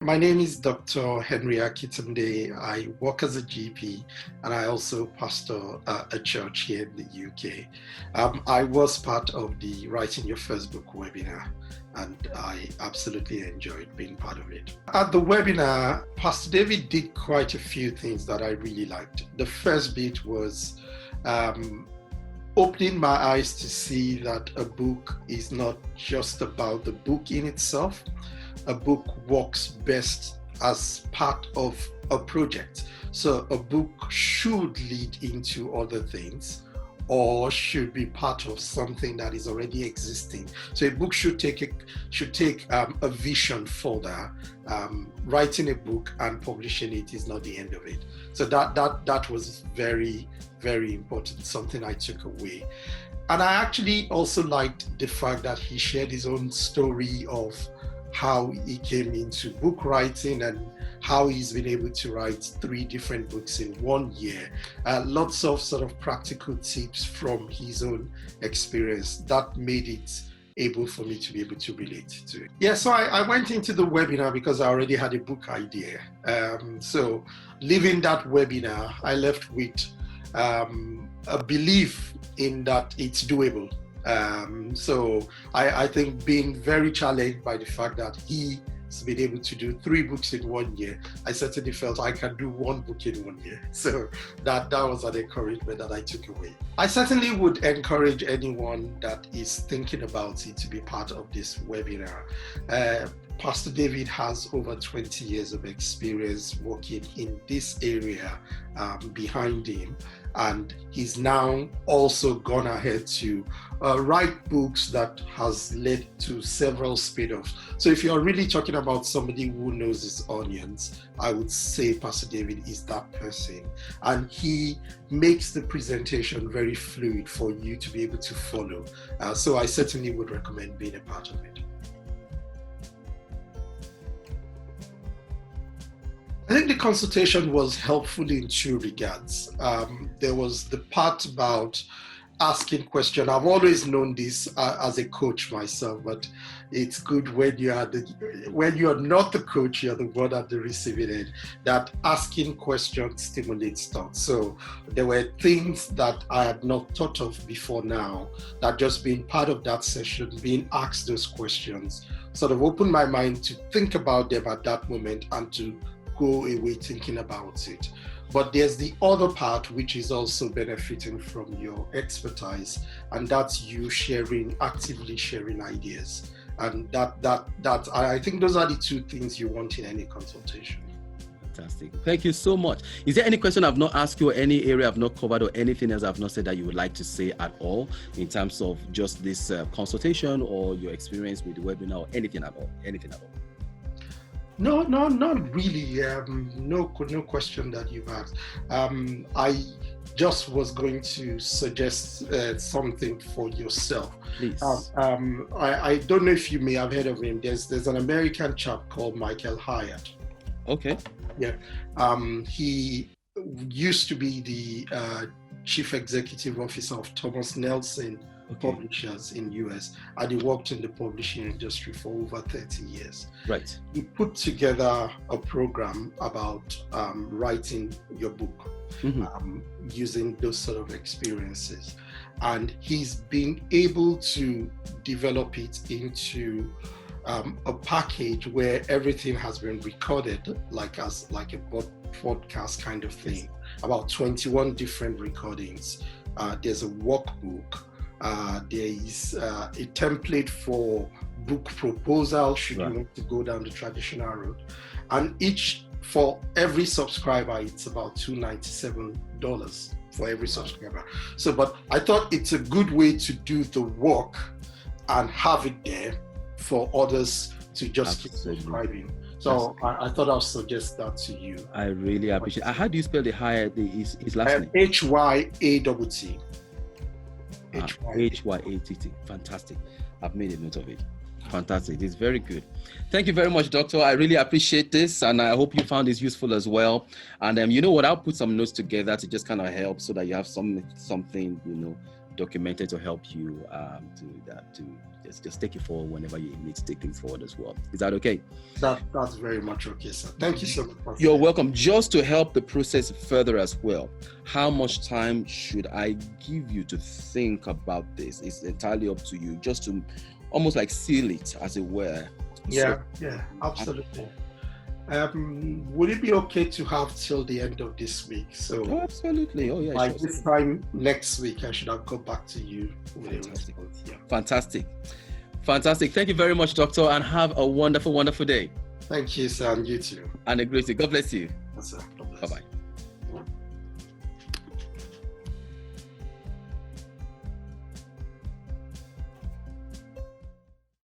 My name is Dr. Henry Akintunde. I work as a GP and I also pastor a church here in the UK. I was part of the Writing Your First Book webinar and I absolutely enjoyed being part of it. At the webinar, Pastor David did quite a few things that I really liked. The first bit was opening my eyes to see that a book is not just about the book in itself. A book works best as part of a project. So a book should lead into other things or should be part of something that is already existing. So a book should take a vision further. Writing a book and publishing it is not the end of it. So that was very, very important, something I took away. And I actually also liked the fact that he shared his own story of how he came into book writing and how he's been able to write 3 different books in 1 year. Lots of sort of practical tips from his own experience that made it able for me to be able to relate to it. Yeah, so I went into the webinar because I already had a book idea. So leaving that webinar, I left with a belief in that it's doable. So I think being very challenged by the fact that he's been able to do 3 books in 1 year, I certainly felt I can do 1 book in 1 year. So that was an encouragement that I took away. I certainly would encourage anyone that is thinking about it to be part of this webinar. Pastor David has over 20 years of experience working in this area behind him, and he's now also gone ahead to write books that has led to several spin-offs. So if you're really talking about somebody who knows his onions, I would say Pastor David is that person, and he makes the presentation very fluid for you to be able to follow. So I certainly would recommend being a part of it. I think the consultation was helpful in 2 regards. There was the part about asking questions. I've always known this as a coach myself, but it's good when you're not the coach, you're the one at the receiving end, that asking questions stimulates thoughts. So there were things that I had not thought of before now, that just being part of that session, being asked those questions, sort of opened my mind to think about them at that moment and to go away thinking about it. But there's the other part which is also benefiting from your expertise, and that's you actively sharing ideas. And that I think those are the 2 things you want in any consultation. Fantastic. Thank you so much. Is there any question I've not asked you, or any area I've not covered, or anything else I've not said that you would like to say at all in terms of just this consultation or your experience with the webinar, or anything at all? No, not really. No question that you've asked. I just was going to suggest something for yourself. Please. I don't know if you may have heard of him. There's an American chap called Michael Hyatt. Okay. Yeah. He used to be the chief executive officer of Thomas Nelson publishers in US, and he worked in the publishing industry for over 30 years. Right. He put together a program about writing your book, using those sort of experiences, and he's been able to develop it into a package where everything has been recorded like a podcast kind of thing. About 21 different recordings. There's a workbook. There is a template for book proposal should you want to go down the traditional route, and for every subscriber it's about $297 for every subscriber. So but I thought it's a good way to do the work and have it there for others to just keep subscribing. So I thought I'll suggest that to you. I really appreciate it. How do you spell his last name? Hyatt. Hyatt. Fantastic. I've made a note of it. Fantastic. It's very good. Thank you very much, Doctor. I really appreciate this, and I hope you found this useful as well. And you know what? I'll put some notes together to just kind of help so that you have something, documented to help you to just take it forward whenever you need to take things forward as well. Is that okay? That's very much okay, sir. Thank you so much. You're welcome. Just to help the process further as well, how much time should I give you to think about this? It's entirely up to you, just to almost like seal it, as it were. Yeah, absolutely. Would it be okay to have till the end of this week? So absolutely. Oh yeah. By this time next week, I should have got back to you with Fantastic. a response. Yeah. Fantastic. Thank you very much, Doctor, and have a wonderful, wonderful day. Thank you, sir, and you too. And a great day. God bless you. Yes, sir. God bless. Bye-bye.